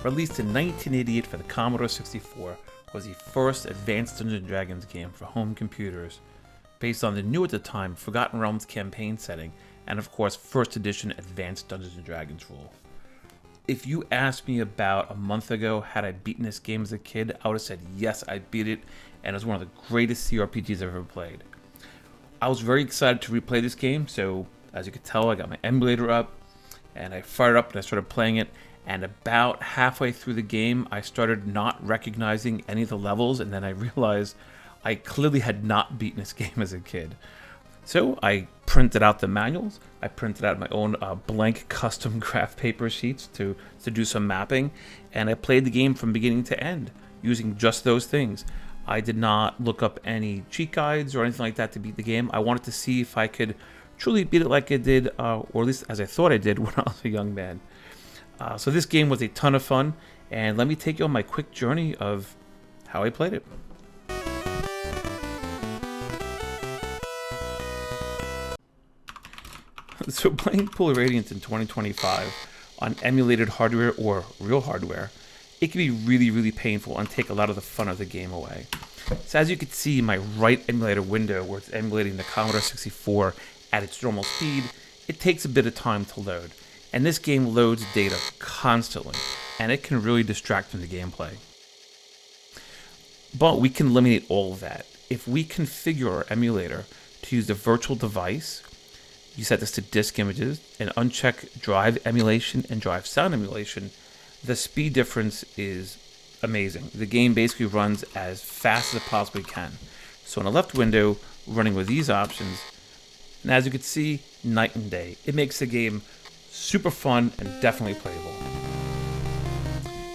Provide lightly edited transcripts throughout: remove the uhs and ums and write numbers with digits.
Released in 1988 for the Commodore 64, was the first advanced Dungeons & Dragons game for home computers, based on the new at the time Forgotten Realms campaign setting, and of course first edition advanced Dungeons & Dragons rule. If you asked me about a month ago had I beaten this game as a kid, I would have said yes, I beat it, and it was one of the greatest CRPGs I've ever played. I was very excited to replay this game, so as you could tell, I got my emulator up, and I fired up and I started playing it. And about halfway through the game, I started not recognizing any of the levels, and then I realized I clearly had not beaten this game as a kid. So I printed out the manuals, I printed out my own blank custom graph paper sheets to do some mapping, and I played the game from beginning to end, using just those things. I did not look up any cheat guides or anything like that to beat the game. I wanted to see if I could truly beat it like I did, or at least as I thought I did when I was a young man. So this game was a ton of fun, and let me take you on my quick journey of how I played it. So playing Pool of Radiance in 2025 on emulated hardware or real hardware, it can be really painful and take a lot of the fun of the game away. So as you can see in my right emulator window where it's emulating the Commodore 64 at its normal speed, it takes a bit of time to load. And this game loads data constantly, and it can really distract from the gameplay. But we can eliminate all of that. If we configure our emulator to use the virtual device, you set this to disk images, and uncheck drive emulation and drive sound emulation, the speed difference is amazing. The game basically runs as fast as it possibly can. So in the left window, running with these options, and as you can see, night and day. It makes the game super fun and definitely playable.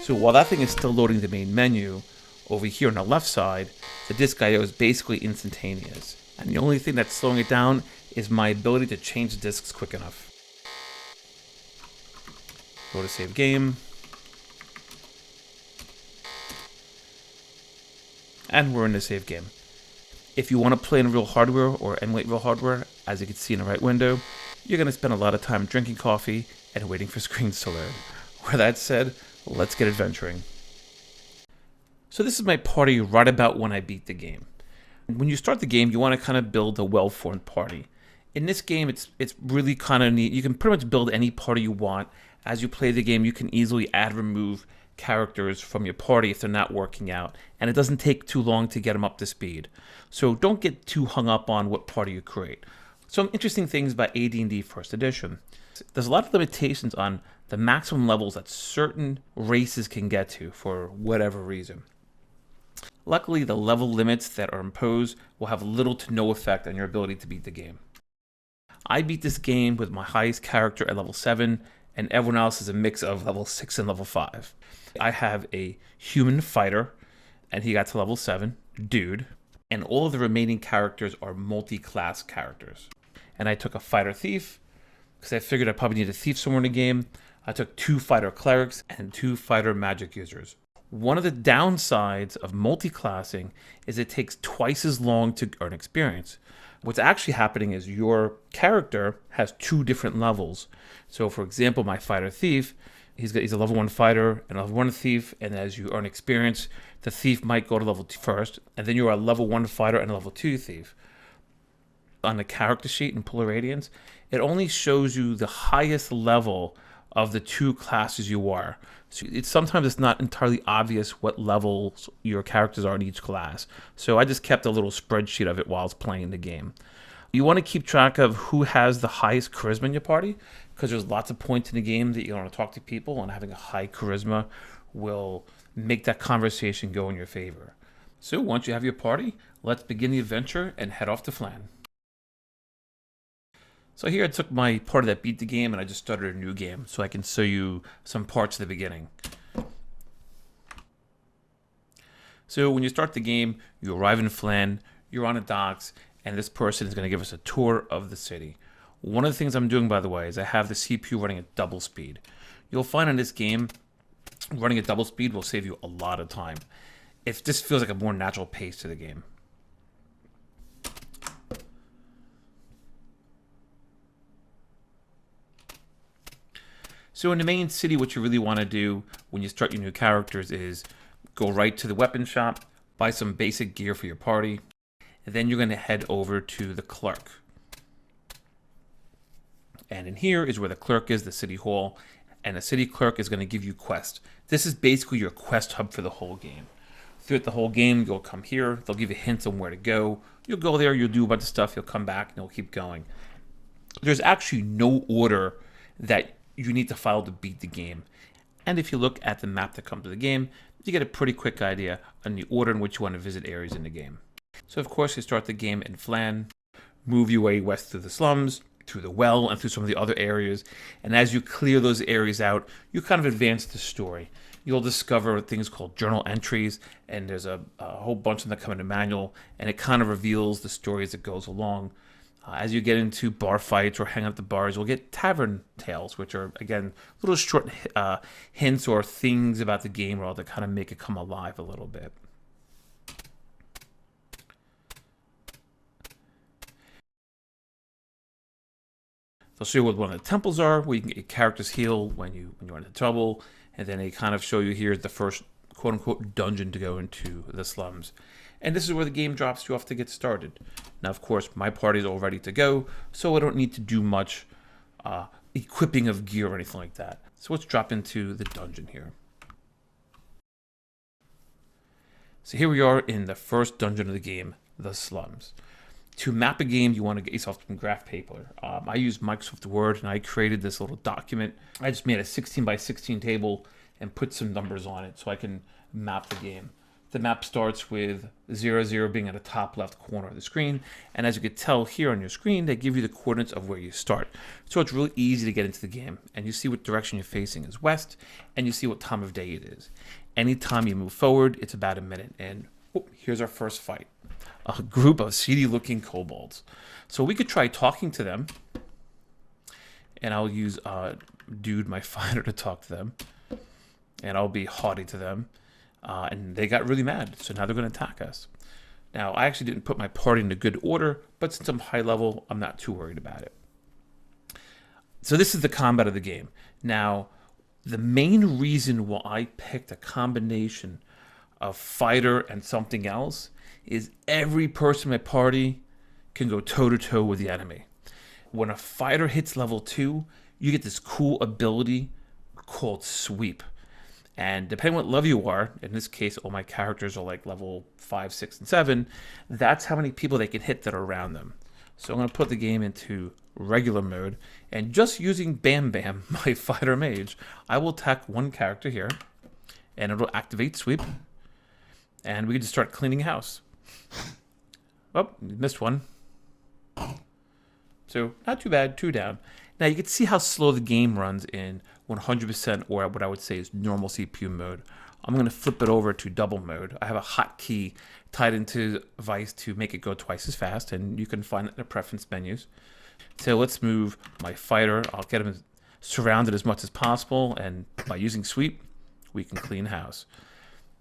So while that thing is still loading the main menu, over here on the left side, the disk I/O is basically instantaneous. And the only thing that's slowing it down is my ability to change the disks quick enough. Go to save game. And we're in the save game. If you want to play in real hardware or emulate real hardware, as you can see in the right window, you're going to spend a lot of time drinking coffee and waiting for screens to load. With that said, let's get adventuring. So this is my party right about when I beat the game. When you start the game, you want to kind of build a well-formed party. In this game, it's really kind of neat. You can pretty much build any party you want. As you play the game, you can easily add, remove characters from your party if they're not working out, and it doesn't take too long to get them up to speed. So don't get too hung up on what party you create. Some interesting things about AD&D First Edition. There's a lot of limitations on the maximum levels that certain races can get to for whatever reason. Luckily, the level limits that are imposed will have little to no effect on your ability to beat the game. I beat this game with my highest character at level 7, and everyone else is a mix of level 6 and level 5. I have a human fighter, and he got to level 7, dude, and all of the remaining characters are multi-class characters. And I took a fighter thief, because I figured I probably need a thief somewhere in the game. I took 2 fighter clerics and 2 fighter magic users. One of the downsides of multi-classing is it takes twice as long to earn experience. What's actually happening is your character has 2 different levels. So for example, my fighter thief, he's a level 1 fighter and a level 1 thief, and as you earn experience, the thief might go to level 2 first, and then you're a level 1 fighter and a level 2 thief. On the character sheet in Pool of Radiance, it only shows you the highest level of the 2 classes you are. So sometimes it's not entirely obvious what levels your characters are in each class. So I just kept a little spreadsheet of it while I was playing the game. You want to keep track of who has the highest charisma in your party, because there's lots of points in the game that you want to talk to people, and having a high charisma will make that conversation go in your favor. So once you have your party, let's begin the adventure and head off to Phlan. So here I took my party that beat the game and I just started a new game so I can show you some parts of the beginning. So when you start the game, you arrive in Phlan, you're on the docks, and this person is going to give us a tour of the city. One of the things I'm doing, by the way, is I have the CPU running at double speed. You'll find in this game, running at double speed will save you a lot of time. It just feels like a more natural pace to the game. So in the main city, what you really want to do when you start your new characters is go right to the weapon shop, buy some basic gear for your party, and then you're going to head over to the clerk. And in here is where the clerk is, the city hall, and the city clerk is going to give you quests. This is basically your quest hub for the whole game. Throughout the whole game, you'll come here, they'll give you hints on where to go. You'll go there, you'll do a bunch of stuff, you'll come back, and you'll keep going. There's actually no order that you need to follow to beat the game. And if you look at the map that comes with the game, you get a pretty quick idea on the order in which you want to visit areas in the game. So of course, you start the game in Phlan, move your way west through the slums, through the well, and through some of the other areas. And as you clear those areas out, you kind of advance the story. You'll discover things called journal entries, and there's a whole bunch of them that come in a manual, and it kind of reveals the story as it goes along. As you get into bar fights or hang out at the bars, you'll get tavern tales, which are, again, little short hints or things about the game world that kind of make it come alive a little bit. They'll show you what one of the temples are, where you can get your characters heal when you run into trouble, and then they kind of show you here's the first quote-unquote dungeon to go into the slums. And this is where the game drops you off to get started. Now, of course, my party is all ready to go, so I don't need to do much equipping of gear or anything like that. So let's drop into the dungeon here. So here we are in the first dungeon of the game, the slums. To map a game, you want to get yourself some graph paper. I use Microsoft Word, and I created this little document. I just made a 16 by 16 table and put some numbers on it so I can map the game. The map starts with 0, 0 being at the top left corner of the screen. And as you can tell here on your screen, they give you the coordinates of where you start. So it's really easy to get into the game. And you see what direction you're facing is west, and you see what time of day it is. Anytime you move forward, it's about a minute. And here's our first fight. A group of seedy-looking kobolds. So we could try talking to them. And I'll use Dude, my fighter, to talk to them. And I'll be haughty to them. And they got really mad, so now they're going to attack us. Now, I actually didn't put my party into good order, but since I'm high level, I'm not too worried about it. So this is the combat of the game. Now, the main reason why I picked a combination of fighter and something else is every person in my party can go toe-to-toe with the enemy. When a fighter hits level 2, you get this cool ability called Sweep. And depending on what level you are, in this case, all my characters are like level 5, 6, and 7, that's how many people they can hit that are around them. So I'm going to put the game into regular mode, and just using Bam Bam, my fighter mage, I will attack one character here, and it'll activate Sweep, and we can just start cleaning house. Oh, missed one. So not too bad, 2 down. Now you can see how slow the game runs in 100% or what I would say is normal CPU mode. I'm going to flip it over to double mode. I have a hotkey tied into VICE to make it go twice as fast, and you can find it in the preference menus. So let's move my fighter. I'll get him surrounded as much as possible, and by using Sweep, we can clean house.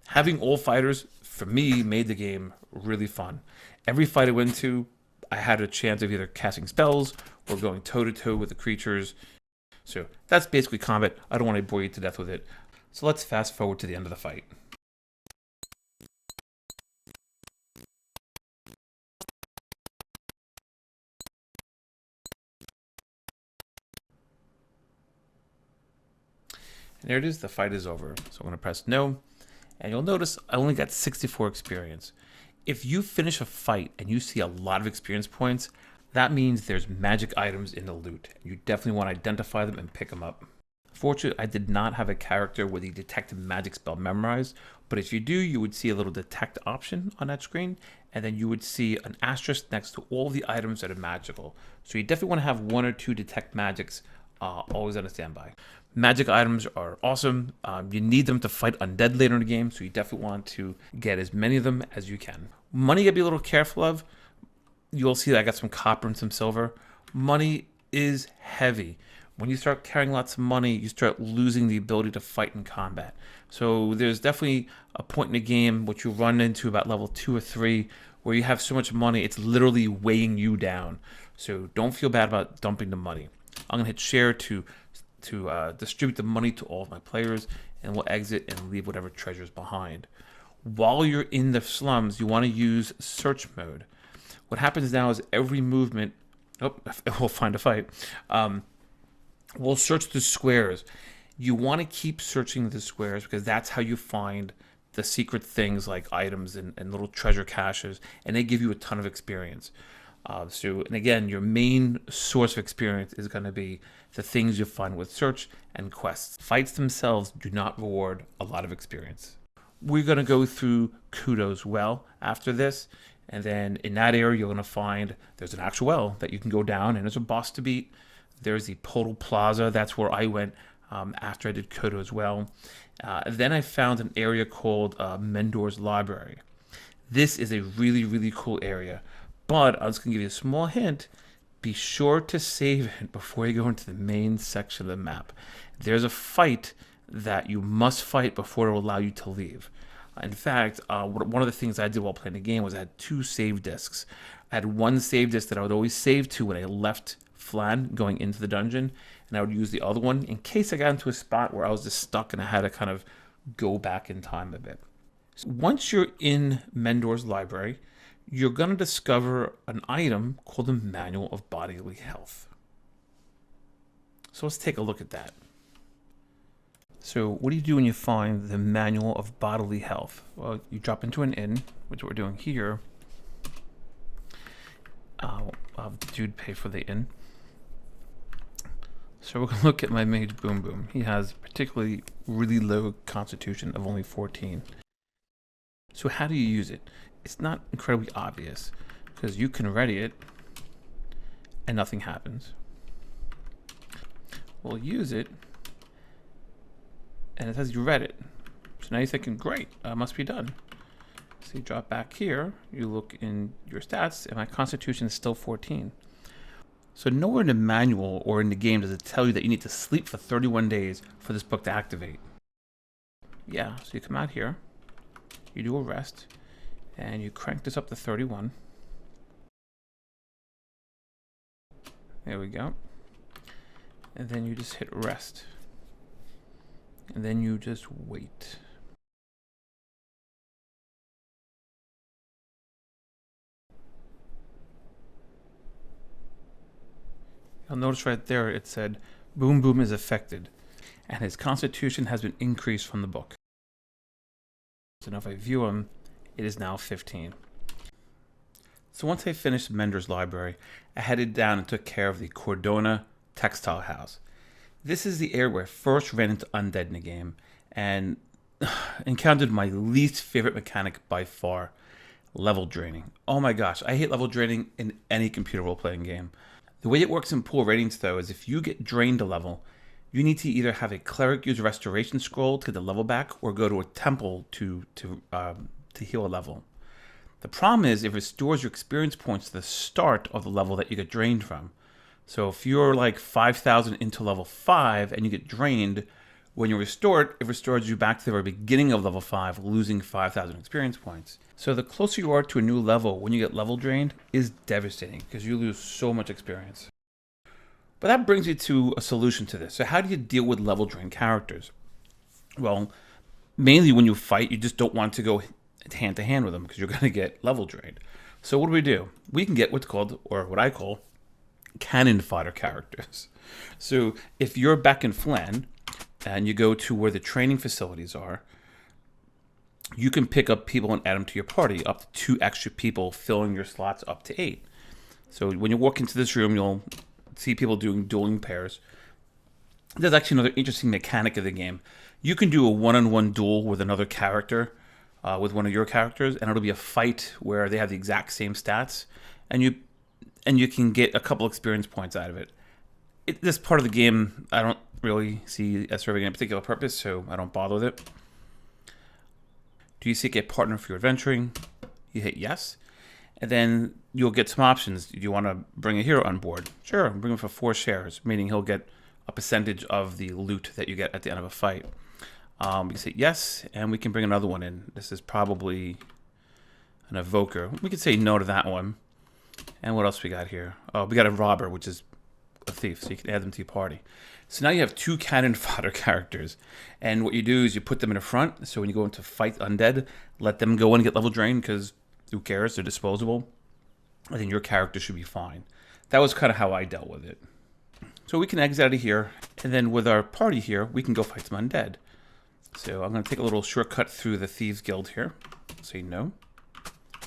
Having all fighters, for me, made the game really fun. Every fight I went to, I had a chance of either casting spells or going toe-to-toe with the creatures. So that's basically combat. I don't want to bore you to death with it. So let's fast forward to the end of the fight. And there it is, the fight is over. So I'm going to press no. And you'll notice I only got 64 experience. If you finish a fight and you see a lot of experience points, that means there's magic items in the loot. You definitely want to identify them and pick them up. Fortunately, I did not have a character with the detect magic spell memorized, but if you do, you would see a little detect option on that screen, and then you would see an asterisk next to all the items that are magical. So you definitely want to have 1 or 2 detect magics always on a standby. Magic items are awesome. You need them to fight undead later in the game, so you definitely want to get as many of them as you can. Money you gotta be a little careful of. You'll see that I got some copper and some silver. Money is heavy. When you start carrying lots of money, you start losing the ability to fight in combat. So there's definitely a point in the game which you run into about level 2 or 3 where you have so much money, it's literally weighing you down. So don't feel bad about dumping the money. I'm gonna hit share to distribute the money to all of my players, and we'll exit and leave whatever treasures behind. While you're in the slums, you want to use search mode. What happens now is every movement, we'll find a fight, we'll search the squares. You want to keep searching the squares because that's how you find the secret things like items and little treasure caches, and they give you a ton of experience. And again, your main source of experience is going to be the things you find with search and quests. Fights themselves do not reward a lot of experience. We're going to go through Kudo's Well after this, and then in that area you're going to find there's an actual well that you can go down, and there's a boss to beat. There's the Podal Plaza, that's where I went after I did Kudo's Well. Then I found an area called Mendor's Library. This is a really, really cool area, but I was going to give you a small hint. Be sure to save it before you go into the main section of the map. There's a fight that you must fight before it will allow you to leave. In fact, one of the things I did while playing the game was I had 2 save disks. I had one save disk that I would always save to when I left Phlan going into the dungeon, and I would use the other one in case I got into a spot where I was just stuck and I had to kind of go back in time a bit. So once you're in Mendor's Library, you're going to discover an item called the Manual of Bodily Health. So let's take a look at that. So what do you do when you find the Manual of Bodily Health? Well, you drop into an inn, which we're doing here. I'll have the dude pay for the inn. So we're going to look at my mage Boom Boom. He has particularly really low constitution of only 14. So how do you use it? It's not incredibly obvious because you can ready it and nothing happens. We'll use it and it says you read it. So now you're thinking, great, must be done. So you drop back here, you look in your stats, and my constitution is still 14. So nowhere in the manual or in the game does it tell you that you need to sleep for 31 days for this book to activate. Yeah, so you come out here, you do a rest, and you crank this up to 31. There we go. And then you just hit rest. And then you just wait. You'll notice right there it said, Boom Boom is affected, and his constitution has been increased from the book. So now if I view him, it is now 15. So once I finished Mendor's Library, I headed down and took care of the Cordona Textile House. This is the area where I first ran into Undead in the game, and encountered my least favorite mechanic by far, level draining. Oh my gosh, I hate level draining in any computer role-playing game. The way it works in Pool of Radiance, though, is if you get drained a level, you need to either have a cleric use a restoration scroll to get the level back, or go to a temple to heal a level. The problem is it restores your experience points to the start of the level that you get drained from. So if you're like 5,000 into level 5 and you get drained, when you restore it, it restores you back to the very beginning of level 5, losing 5,000 experience points. So the closer you are to a new level when you get level drained is devastating because you lose so much experience. But that brings you to a solution to this. So how do you deal with level drained characters? Well, mainly when you fight, you just don't want to go hand to hand with them because you're going to get level drained. So what do? We can get what's called, or what I call, cannon fodder characters. So if you're back in Phlan and you go to where the training facilities are, you can pick up people and add them to your party, up to 2 extra people, filling your slots up to 8. So when you walk into this room, you'll see people doing dueling pairs. There's actually another interesting mechanic of the game. You can do a one-on-one duel with another character, with one of your characters, and it'll be a fight where they have the exact same stats, and you can get a couple experience points out of it. This part of the game, I don't really see as serving any particular purpose, so I don't bother with it. Do you seek a partner for your adventuring? You hit yes. And then you'll get some options. Do you want to bring a hero on board? Sure, bring him for 4 shares, meaning he'll get a percentage of the loot that you get at the end of a fight. We can say yes, and we can bring another one in. This is probably an evoker. We could say no to that one. And what else we got here? Oh, we got a robber, which is a thief, so you can add them to your party. So now you have 2 cannon fodder characters, and what you do is you put them in the front, so when you go into fight undead, let them go in and get level drained, because who cares, they're disposable. I think your character should be fine. That was kind of how I dealt with it. So we can exit out of here, and then with our party here, we can go fight some undead. So I'm going to take a little shortcut through the Thieves Guild here. Say no.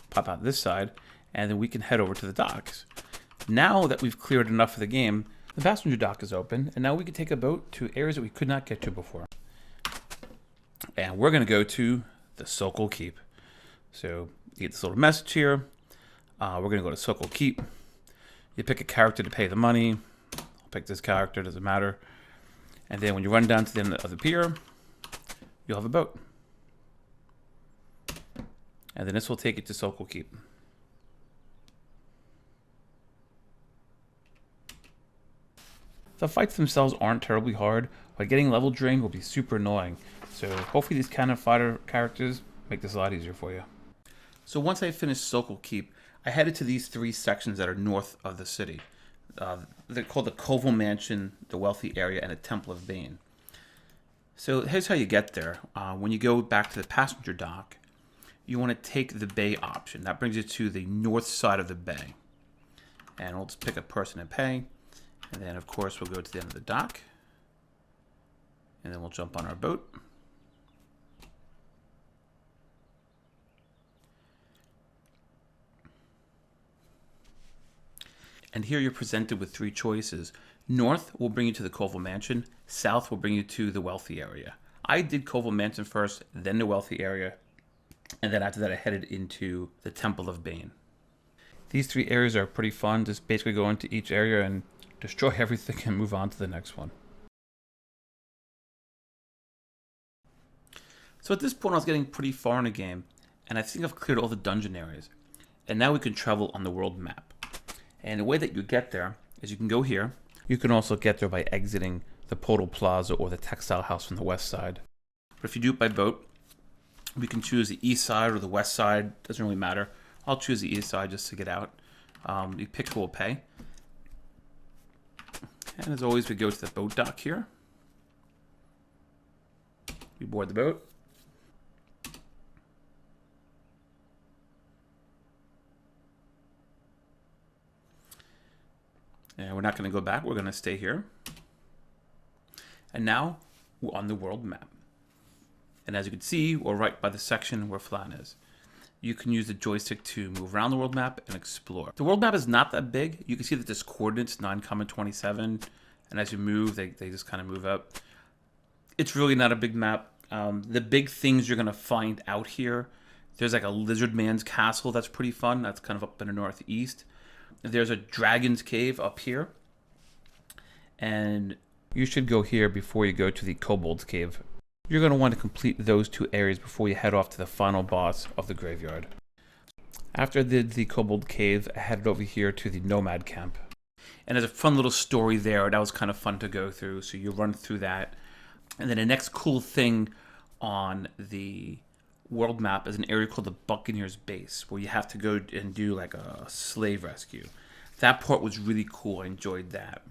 Pop out this side, and then we can head over to the docks. Now that we've cleared enough of the game, the passenger dock is open, and now we can take a boat to areas that we could not get to before. And we're going to go to the Sokol Keep. So you get this little message here. We're going to go to Sokol Keep. You pick a character to pay the money. I'll pick this character, doesn't matter. And then when you run down to the end of the pier, you'll have a boat. And then this will take you to Sokol Keep. The fights themselves aren't terribly hard, but getting level drained will be super annoying. So hopefully these cannon fodder characters make this a lot easier for you. So once I finished Sokol Keep, I headed to these 3 sections that are north of the city. They're called the Koval Mansion, the Wealthy Area, and the Temple of Bane. So here's how you get there. When you go back to the passenger dock, you want to take the bay option. That brings you to the north side of the bay. And we'll just pick a person and pay. And then, of course, we'll go to the end of the dock. And then we'll jump on our boat. And here you're presented with 3 choices. North will bring you to the Koval Mansion. South will bring you to the Wealthy Area. I did Koval Mansion first, then the Wealthy Area. And then after that, I headed into the Temple of Bane. These 3 areas are pretty fun. Just basically go into each area and destroy everything and move on to the next one. So at this point I was getting pretty far in the game, and I think I've cleared all the dungeon areas. And now we can travel on the world map. And the way that you get there is you can go here. You can also get there by exiting the Podal Plaza or the Textile House from the west side. But if you do it by boat, we can choose the east side or the west side, doesn't really matter. I'll choose the east side just to get out. You pick who will pay. And as always, we go to the boat dock here. We board the boat. And we're not going to go back. We're going to stay here. And now we're on the world map. And as you can see, we're right by the section where Phlan is. You can use the joystick to move around the world map and explore. The world map is not that big. You can see that there's coordinates 9, 27, and as you move, they just kind of move up. It's really not a big map. The big things you're going to find out here, there's like a lizard man's castle that's pretty fun. That's kind of up in the northeast. There's a dragon's cave up here. And you should go here before you go to the kobold's cave. You're going to want to complete those 2 areas before you head off to the final boss of the graveyard. After I did the kobold cave, I headed over here to the nomad camp. And there's a fun little story there that was kind of fun to go through, so you run through that. And then the next cool thing on the world map is an area called the Buccaneer's Base, where you have to go and do like a slave rescue. That part was really cool. I enjoyed that.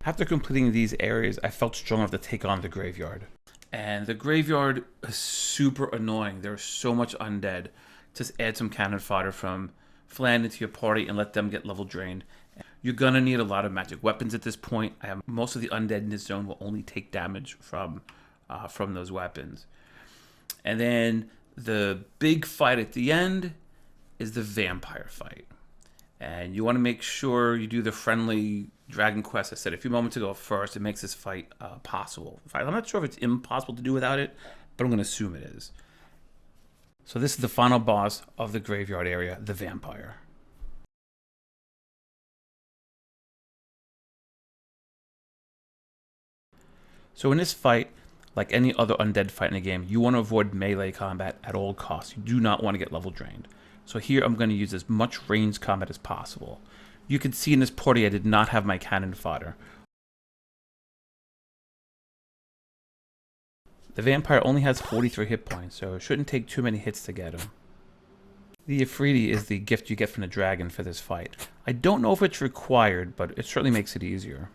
After completing these areas, I felt strong enough to take on the graveyard. And the graveyard is super annoying. There's so much undead. Just add some cannon fodder from Phlan into your party and let them get level drained. You're gonna need a lot of magic weapons at this point. Most of the undead in this zone will only take damage from those weapons. And then the big fight at the end is the vampire fight. And you want to make sure you do the friendly Dragon Quest I said a few moments ago first. It makes this fight possible. I'm not sure if it's impossible to do without it, but I'm going to assume it is. So this is the final boss of the graveyard area, the vampire. So in this fight, like any other undead fight in the game, you want to avoid melee combat at all costs. You do not want to get level drained. So here I'm going to use as much ranged combat as possible. You can see in this party I did not have my cannon fodder. The vampire only has 43 hit points, so it shouldn't take too many hits to get him. The Ifriti is the gift you get from the dragon for this fight. I don't know if it's required, but it certainly makes it easier.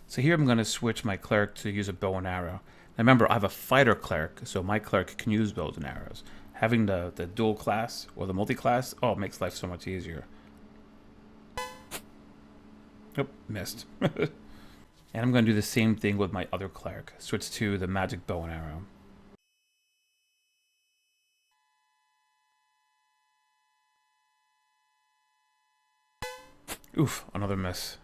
So here I'm going to switch my cleric to use a bow and arrow. Now remember, I have a fighter cleric, so my cleric can use bows and arrows. Having the dual class or the multi-class, oh, it makes life so much easier. Nope, missed. And I'm going to do the same thing with my other cleric. Switch to the magic bow and arrow. Oof, another miss.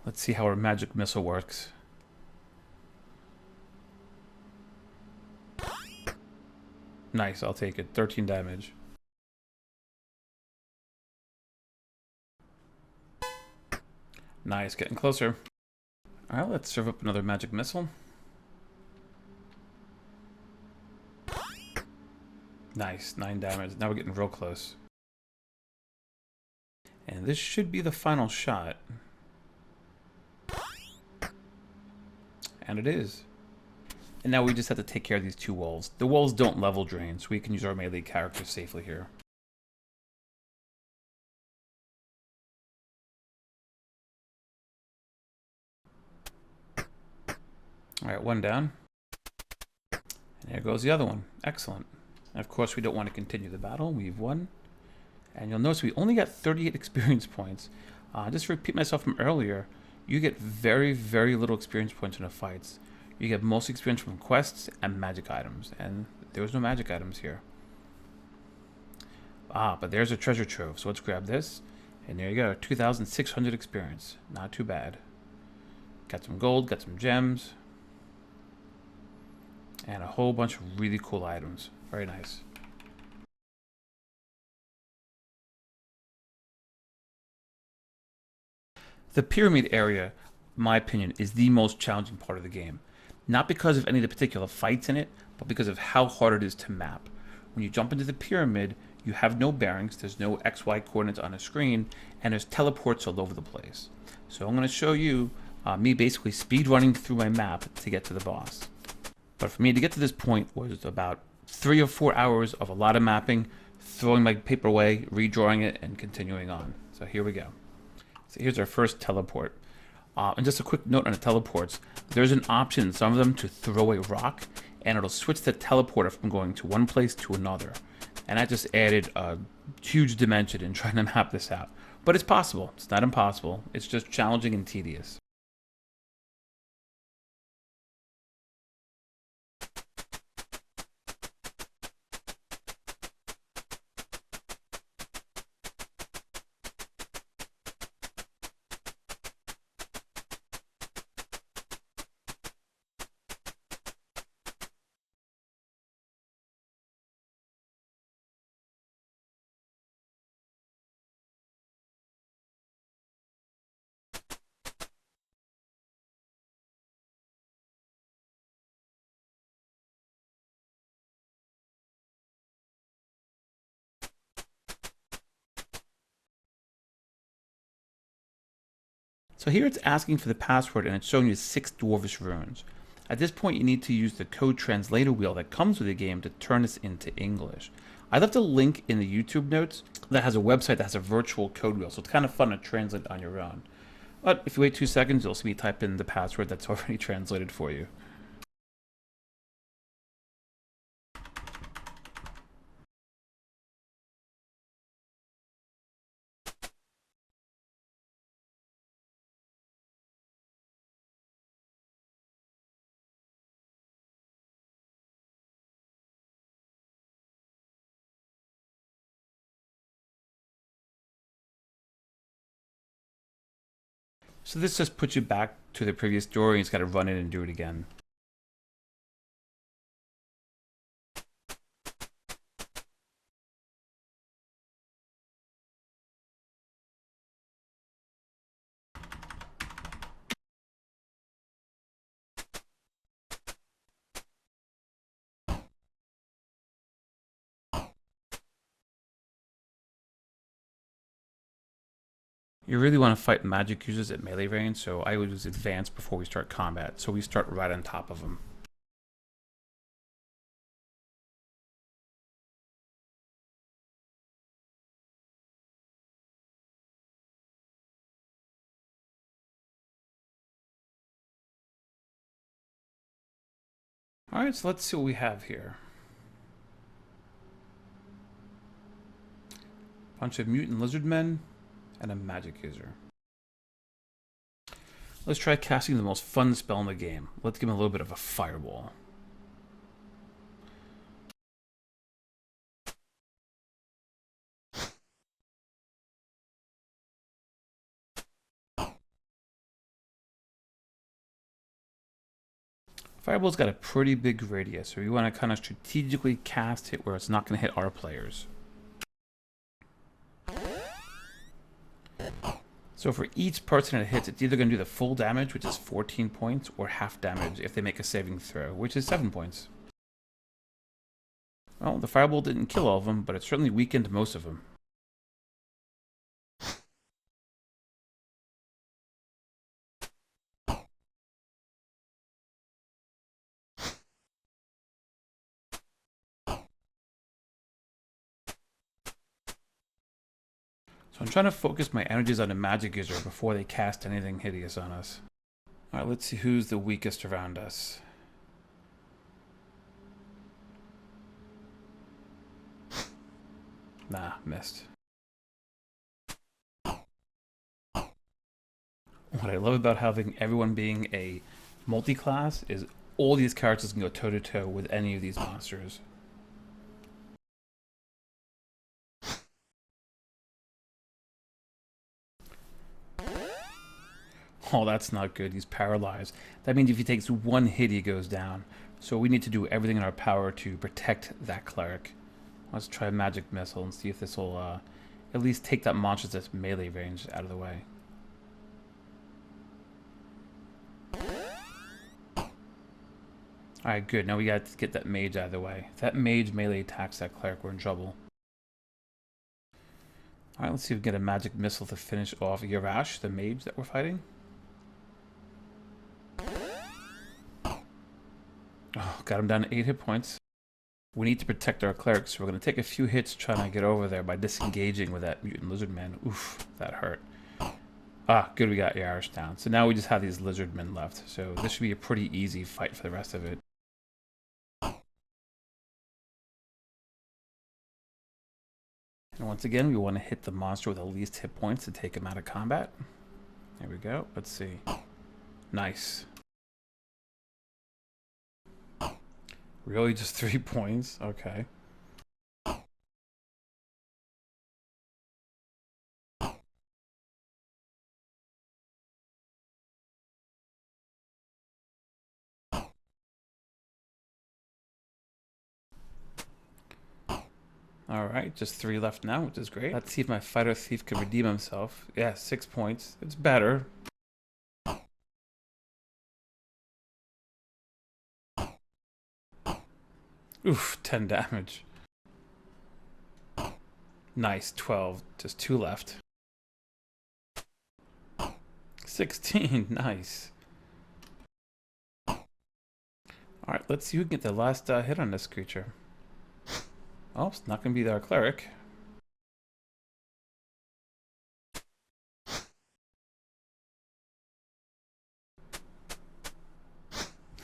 Let's see how our magic missile works. Nice, I'll take it. 13 damage. Nice, getting closer. Alright, let's serve up another magic missile. Nice, 9 damage. Now we're getting real close. And this should be the final shot. And it is. And now we just have to take care of these two walls. The walls don't level drain, so we can use our melee characters safely here. Alright, one down. And there goes the other one. Excellent. And of course, we don't want to continue the battle. We've won. And you'll notice we only got 38 experience points. Just to repeat myself from earlier, you get very, very little experience points in the fights. You get most experience from quests and magic items. And there was no magic items here. But there's a treasure trove. So let's grab this. And there you go. 2,600 experience. Not too bad. Got some gold, got some gems. And a whole bunch of really cool items. Very nice. The pyramid area, in my opinion, is the most challenging part of the game. Not because of any of the particular fights in it, but because of how hard it is to map. When you jump into the pyramid, you have no bearings, there's no XY coordinates on a screen, and there's teleports all over the place. So I'm going to show you me basically speed running through my map to get to the boss. But for me to get to this point was about 3 or 4 hours of a lot of mapping, throwing my paper away, redrawing it, and continuing on. So here we go. So here's our first teleport. And just a quick note on the teleports. There's an option in some of them to throw a rock, and it'll switch the teleporter from going to one place to another. And that just added a huge dimension in trying to map this out. But it's possible. It's not impossible. It's just challenging and tedious. So here it's asking for the password and it's showing you 6 dwarvish runes. At this point you need to use the code translator wheel that comes with the game to turn this into English. I left a link in the YouTube notes that has a website that has a virtual code wheel, so it's kind of fun to translate on your own. But if you wait 2 seconds, you'll see me type in the password that's already translated for you. So this just puts you back to the previous story, and you just got to run in and do it again. You really want to fight magic users at melee range, so I would use advanced before we start combat, so we start right on top of them. Alright, so let's see what we have here. Bunch of mutant lizard men and a magic user. Let's try casting the most fun spell in the game. Let's give him a little bit of a fireball. Fireball's got a pretty big radius, so you want to kind of strategically cast it where it's not going to hit our players. So for each person it hits, it's either going to do the full damage, which is 14 points, or half damage if they make a saving throw, which is 7 points. Well, the fireball didn't kill all of them, but it certainly weakened most of them. So I'm trying to focus my energies on the magic user before they cast anything hideous on us. Alright, let's see who's the weakest around us. Nah, missed. What I love about having everyone being a multi-class is all these characters can go toe-to-toe with any of these monsters. Oh, that's not good. He's paralyzed. That means if he takes one hit, he goes down. So we need to do everything in our power to protect that cleric. Let's try Magic Missile and see if this will at least take that monster's melee range out of the way. Alright, good. Now we got to get that mage out of the way. If that mage melee attacks that cleric, we're in trouble. Alright, let's see if we can get a Magic Missile to finish off Yarash, the mage that we're fighting. Oh, got him down to 8 hit points. We need to protect our clerics, so we're going to take a few hits trying to get over there by disengaging with that mutant lizard man. Oof, that hurt. Ah, good, we got Yarash down. So now we just have these lizard men left. So this should be a pretty easy fight for the rest of it. And once again, we want to hit the monster with the least hit points to take him out of combat. There we go. Let's see. Nice. Really, just 3 points? Okay. Alright, just 3 left now, which is great. Let's see if my fighter thief can redeem himself. Yeah, 6 points. It's better. Oof, 10 damage. Nice, 12. Just 2 left. 16, nice. Alright, let's see who can get the last hit on this creature. Oh, it's not going to be our cleric.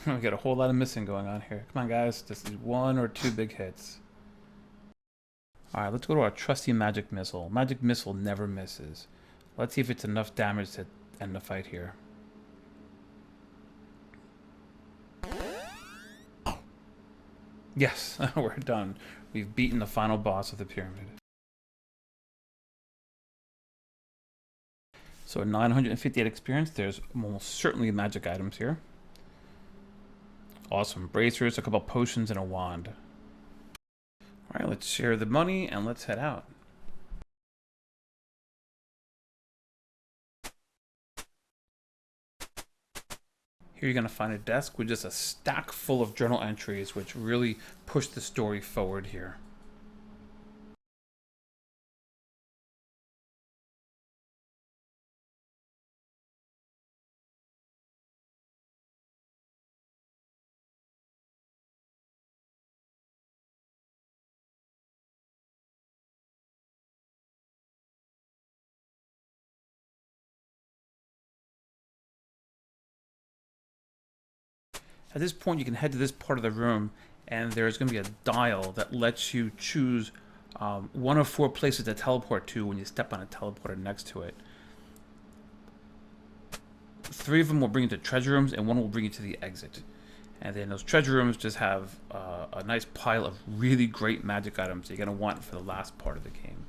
We got a whole lot of missing going on here. Come on, guys. Just need 1 or 2 big hits. Alright, let's go to our trusty Magic Missile. Magic Missile never misses. Let's see if it's enough damage to end the fight here. Yes, we're done. We've beaten the final boss of the pyramid. So 958 experience. There's almost certainly magic items here. Awesome. Bracers, a couple potions, and a wand. Alright, let's share the money and let's head out. Here you're going to find a desk with just a stack full of journal entries, which really push the story forward here. At this point, you can head to this part of the room, and there's going to be a dial that lets you choose one of 4 places to teleport to when you step on a teleporter next to it. 3 of them will bring you to treasure rooms, and 1 will bring you to the exit. And then those treasure rooms just have a nice pile of really great magic items that you're going to want for the last part of the game.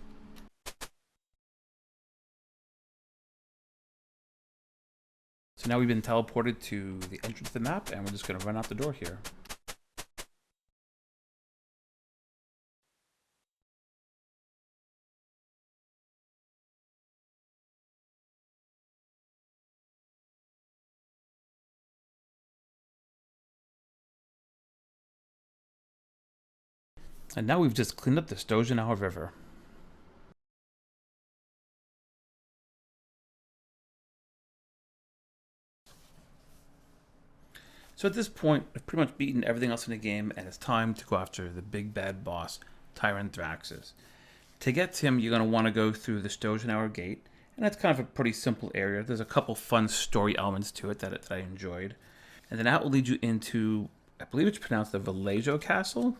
So now we've been teleported to the entrance of the map, and we're just going to run out the door here. And now we've just cleaned up the Stojanow River. So at this point, I've pretty much beaten everything else in the game, and it's time to go after the big bad boss, Tyranthraxis. To get to him, you're going to want to go through the Stojanow Gate, and that's kind of a pretty simple area. There's a couple fun story elements to it that I enjoyed. And then that will lead you into, I believe it's pronounced the Villaggio Castle.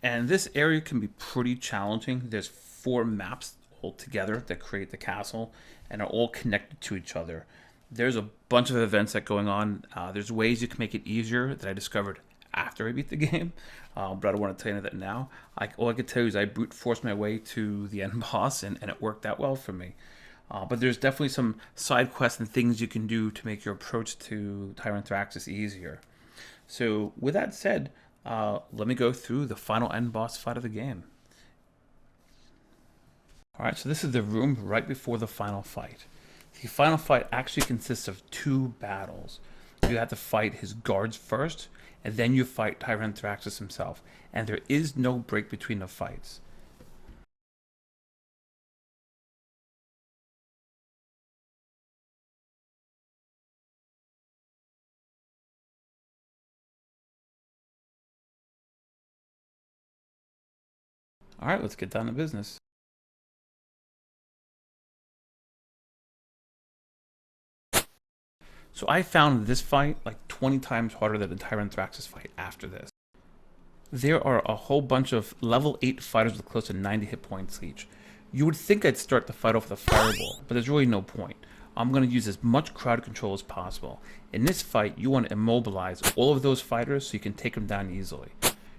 And this area can be pretty challenging. There's 4 maps all together that create the castle, and are all connected to each other. There's a bunch of events that are going on. There's ways you can make it easier that I discovered after I beat the game, but I don't want to tell you that now. All I can tell you is I brute forced my way to the end boss, and it worked out well for me. But there's definitely some side quests and things you can do to make your approach to Tyranthraxis easier. So with that said, let me go through the final end boss fight of the game. Alright, so this is the room right before the final fight. The final fight actually consists of 2 battles. You have to fight his guards first, and then you fight Tyranthraxis himself. And there is no break between the fights. Alright, let's get down to business. So I found this fight like 20 times harder than the Tyranthraxis fight after this. There are a whole bunch of level 8 fighters with close to 90 hit points each. You would think I'd start the fight off with a fireball, but there's really no point. I'm going to use as much crowd control as possible. In this fight, you want to immobilize all of those fighters so you can take them down easily.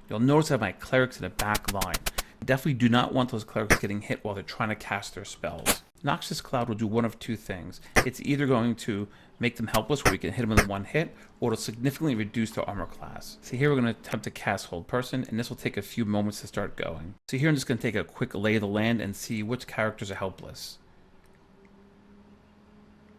You'll notice I have my clerics in a back line. Definitely do not want those clerics getting hit while they're trying to cast their spells. Noxious Cloud will do one of 2 things. It's either going to make them helpless where we can hit them in 1 hit, or it'll significantly reduce their armor class. So here we're going to attempt to cast Hold Person, and this will take a few moments to start going. So here I'm just going to take a quick lay of the land and see which characters are helpless.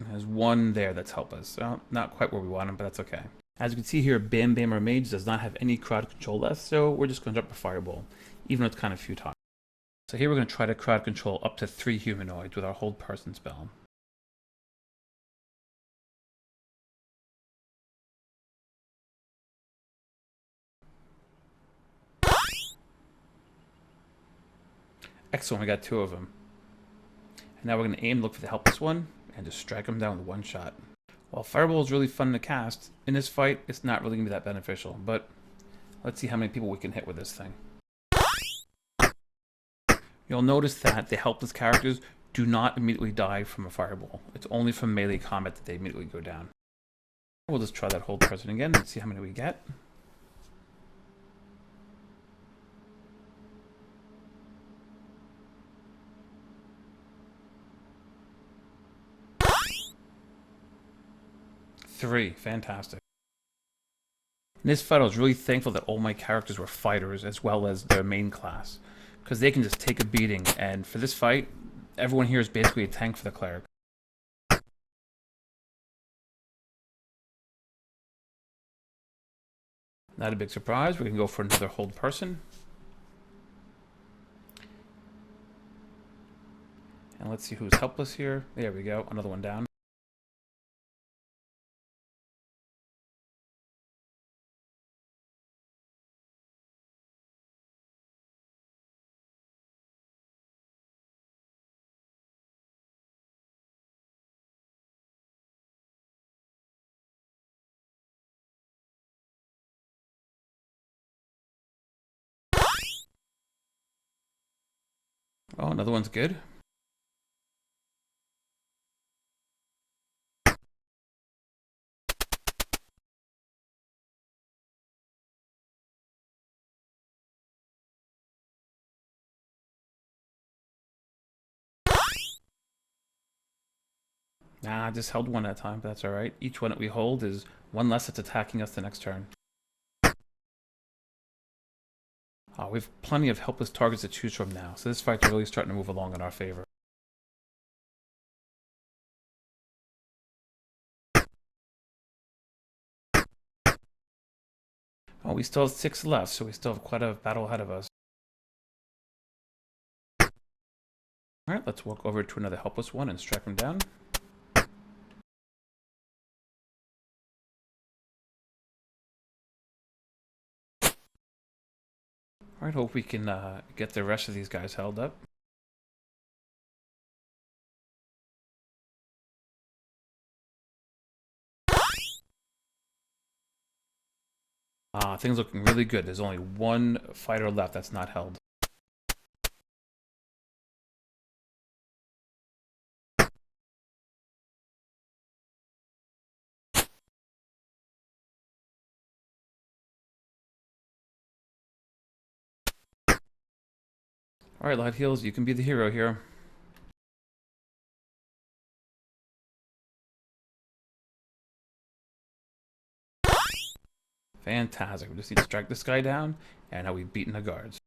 There's 1 there that's helpless. Well, not quite where we want him, but that's okay. As you can see here, Bam Bam, our mage, does not have any crowd control left, so we're just going to drop a fireball, even though it's kind of futile. So here we're going to try to crowd control up to 3 humanoids with our Hold Person spell. Excellent, we got 2 of them. And now we're going to aim, look for the helpless one, and just strike them down with 1 shot. While Fireball is really fun to cast, in this fight, it's not really going to be that beneficial, but let's see how many people we can hit with this thing. You'll notice that the helpless characters do not immediately die from a fireball. It's only from melee combat that they immediately go down. We'll just try that Hold Person again and see how many we get. Three, fantastic. In this fight, I was really thankful that all my characters were fighters as well as their main class, because they can just take a beating, and for this fight, everyone here is basically a tank for the cleric. Not a big surprise, we can go for another Hold Person. And let's see who's helpless here. There we go, another one down. Oh, another one's good. Nah, I just held one at a time, but that's alright. Each one that we hold is one less that's attacking us the next turn. We have plenty of helpless targets to choose from now, so this fight's really starting to move along in our favor. Oh, we still have 6 left, so we still have quite a battle ahead of us. Alright, let's walk over to another helpless one and strike him down. Alright, hope we can get the rest of these guys held up. Things looking really good. There's only one fighter left that's not held. Alright, Light Heels, you can be the hero here. Fantastic. We just need to strike this guy down, and now we've beaten the guards.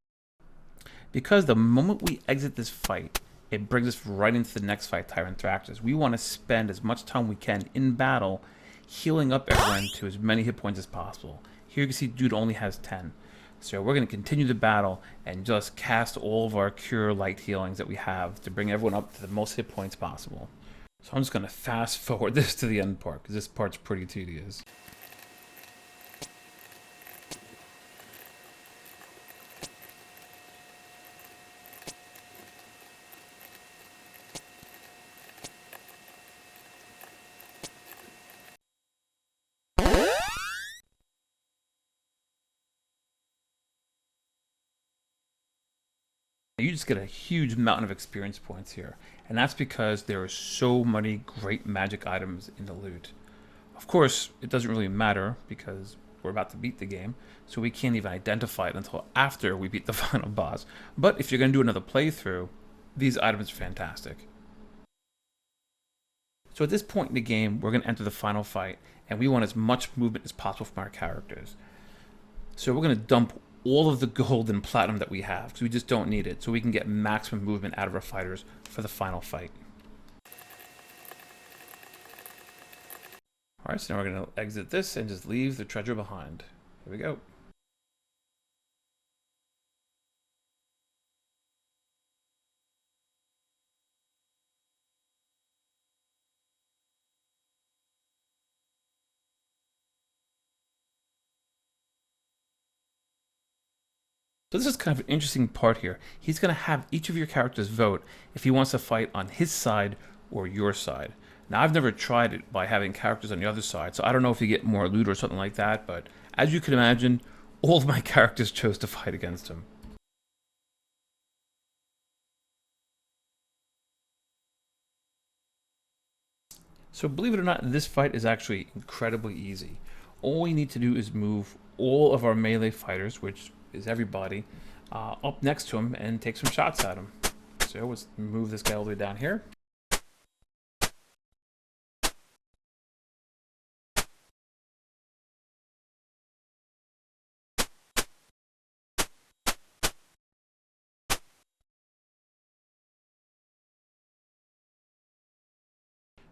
Because the moment we exit this fight, it brings us right into the next fight, Tyranthraxis. We want to spend as much time we can in battle healing up everyone to as many hit points as possible. Here you can see dude only has 10. So we're going to continue the battle and just cast all of our cure light healings that we have to bring everyone up to the most hit points possible. So I'm just going to fast forward this to the end part, because this part's pretty tedious. You just get a huge mountain of experience points here, and that's because there are so many great magic items in the loot. Of course, it doesn't really matter because we're about to beat the game, so we can't even identify it until after we beat the final boss. But if you're going to do another playthrough, these items are fantastic. So at this point in the game, we're going to enter the final fight, and we want as much movement as possible from our characters. So we're going to dump all of the gold and platinum that we have, because we just don't need it, so we can get maximum movement out of our fighters for the final fight. Alright, so now we're going to exit this and just leave the treasure behind. Here we go. So this is kind of an interesting part here. He's going to have each of your characters vote if he wants to fight on his side or your side. Now, I've never tried it by having characters on the other side, so I don't know if you get more loot or something like that, but as you can imagine, all of my characters chose to fight against him. So believe it or not, this fight is actually incredibly easy. All we need to do is move all of our melee fighters, which is everybody, up next to him and take some shots at him. So let's move this guy all the way down here.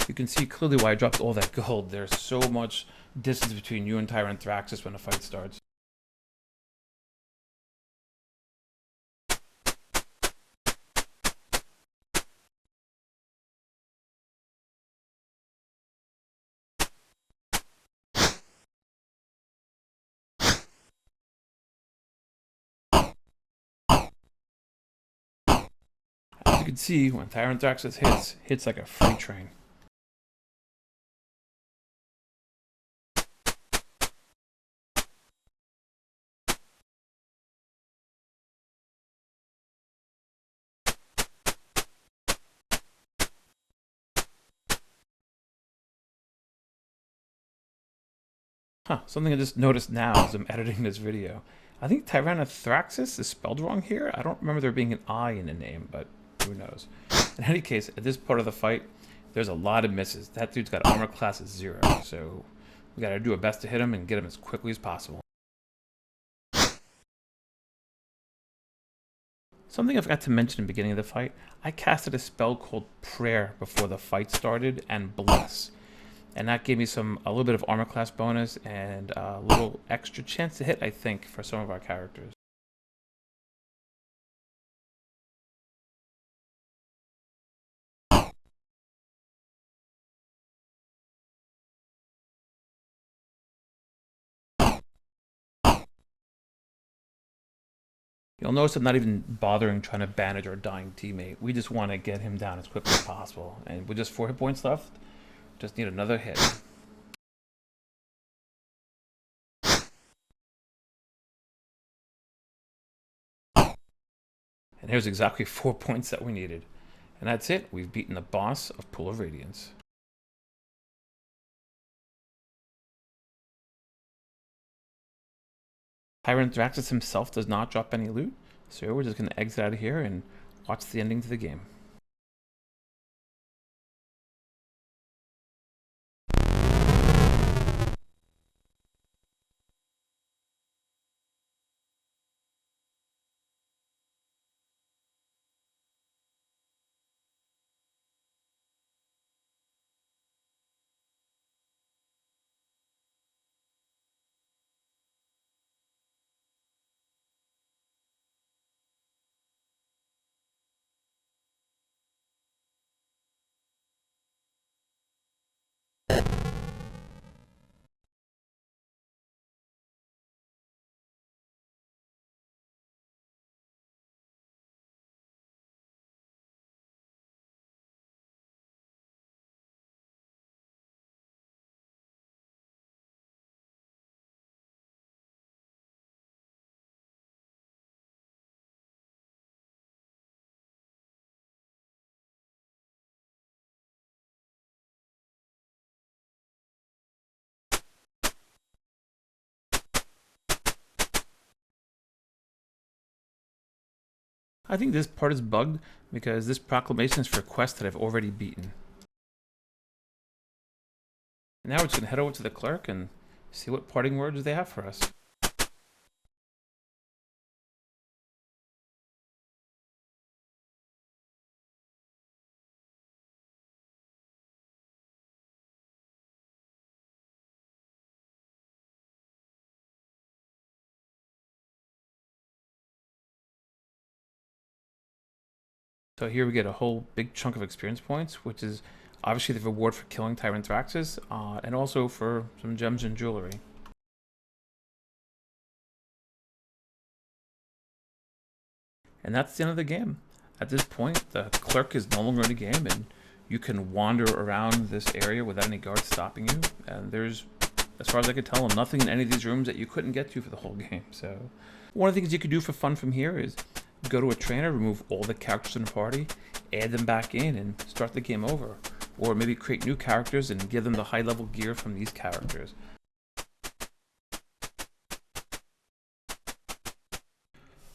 You can see clearly why I dropped all that gold. There's so much distance between you and Tyranthraxis when a fight starts. As you can see, when Tyranthraxis hits like a freight train. Something I just noticed now as I'm editing this video. I think Tyranthraxis is spelled wrong here. I don't remember there being an I in the name, but who knows. In any case, at this part of the fight, there's a lot of misses. That dude's got armor class at 0, so we gotta do our best to hit him and get him as quickly as possible. Something I forgot to mention in the beginning of the fight, I casted a spell called Prayer before the fight started, and Bless. And that gave me a little bit of armor class bonus and a little extra chance to hit, I think, for some of our characters. You'll notice I'm not even bothering trying to bandage our dying teammate. We just want to get him down as quickly as possible. And with just 4 hit points left, just need another hit. And here's exactly 4 points that we needed. And that's it. We've beaten the boss of Pool of Radiance. Tyranthraxis himself does not drop any loot, so we're just going to exit out of here and watch the ending to the game. I think this part is bugged because this proclamation is for quests that I've already beaten. And now we're just going to head over to the clerk and see what parting words they have for us. So here we get a whole big chunk of experience points, which is obviously the reward for killing Tyranthraxis, and also for some gems and jewelry. And that's the end of the game. At this point, the clerk is no longer in the game, and you can wander around this area without any guards stopping you. And there's, as far as I could tell, nothing in any of these rooms that you couldn't get to for the whole game. So one of the things you could do for fun from here is go to a trainer, remove all the characters in the party, add them back in, and start the game over. Or maybe create new characters and give them the high-level gear from these characters.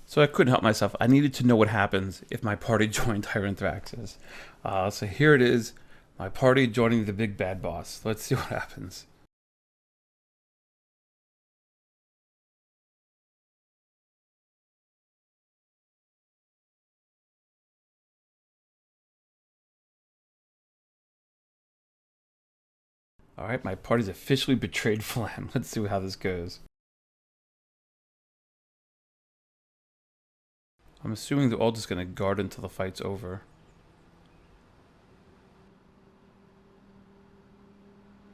So I couldn't help myself. I needed to know what happens if my party joined Tyranthraxis. So here it is, my party joining the big bad boss. Let's see what happens. Alright, my party's officially betrayed Phlan. Let's see how this goes. I'm assuming they're all just going to guard until the fight's over.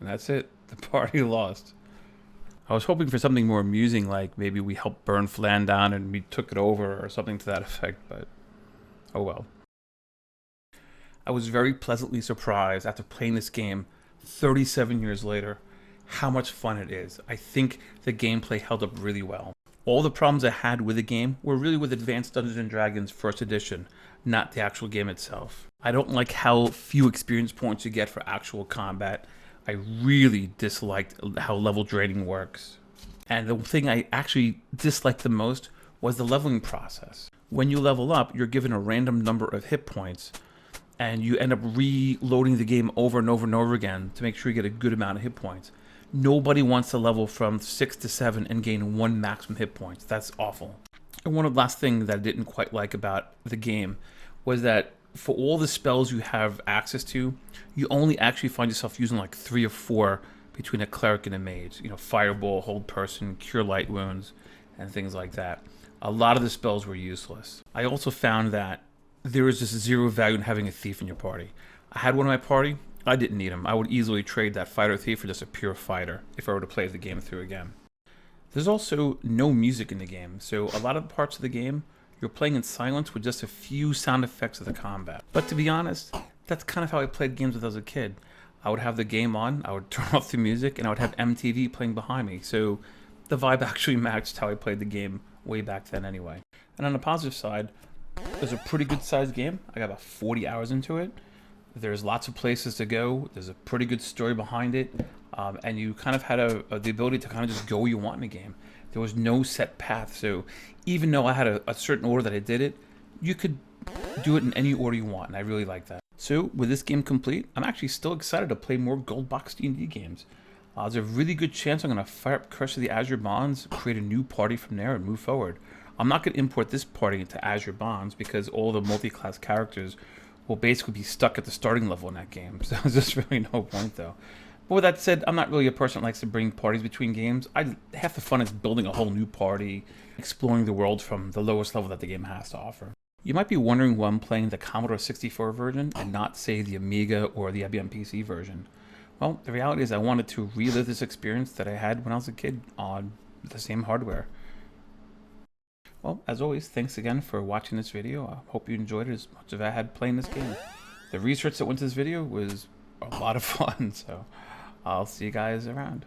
And that's it. The party lost. I was hoping for something more amusing, like maybe we helped burn Phlan down and we took it over or something to that effect, but oh well. I was very pleasantly surprised after playing this game 37 years later how much fun it is. I think the gameplay held up really well. All the problems I had with the game were really with Advanced Dungeons & Dragons First Edition, not the actual game itself. I don't like how few experience points you get for actual combat. I really disliked how level draining works. And the thing I actually disliked the most was the leveling process. When you level up, you're given a random number of hit points, and you end up reloading the game over and over and over again to make sure you get a good amount of hit points. Nobody wants to level from 6 to 7 and gain 1 maximum hit points. That's awful. And one of the last things that I didn't quite like about the game was that for all the spells you have access to, you only actually find yourself using like 3 or 4 between a cleric and a mage. You know, fireball, hold person, cure light wounds, and things like that. A lot of the spells were useless. I also found that there is just zero value in having a thief in your party. I had one in my party. I didn't need him. I would easily trade that fighter thief for just a pure fighter if I were to play the game through again. There's also no music in the game, so a lot of the parts of the game you're playing in silence with just a few sound effects of the combat. But to be honest, that's kind of how I played games when I was a kid. I would have the game on, I would turn off the music, and I would have MTV playing behind me. So the vibe actually matched how I played the game way back then anyway. And on the positive side, it was a pretty good sized game. I got about 40 hours into it. There's lots of places to go. There's a pretty good story behind it. And you kind of had the ability to kind of just go where you want in the game. There was no set path. So even though I had a certain order that I did it, you could do it in any order you want. And I really like that. So with this game complete, I'm actually still excited to play more gold box D&D games. There's a really good chance I'm going to fire up Curse of the Azure Bonds, create a new party from there, and move forward. I'm not going to import this party into Azure Bonds because all the multi-class characters will basically be stuck at the starting level in that game. So there's just really no point though. But with that said, I'm not really a person that likes to bring parties between games. Half the fun is building a whole new party, exploring the world from the lowest level that the game has to offer. You might be wondering why I'm playing the Commodore 64 version and not, say, the Amiga or the IBM PC version. Well, the reality is I wanted to relive this experience that I had when I was a kid on the same hardware. Well, as always, thanks again for watching this video. I hope you enjoyed it as much as I had playing this game. The research that went to this video was a lot of fun, so I'll see you guys around.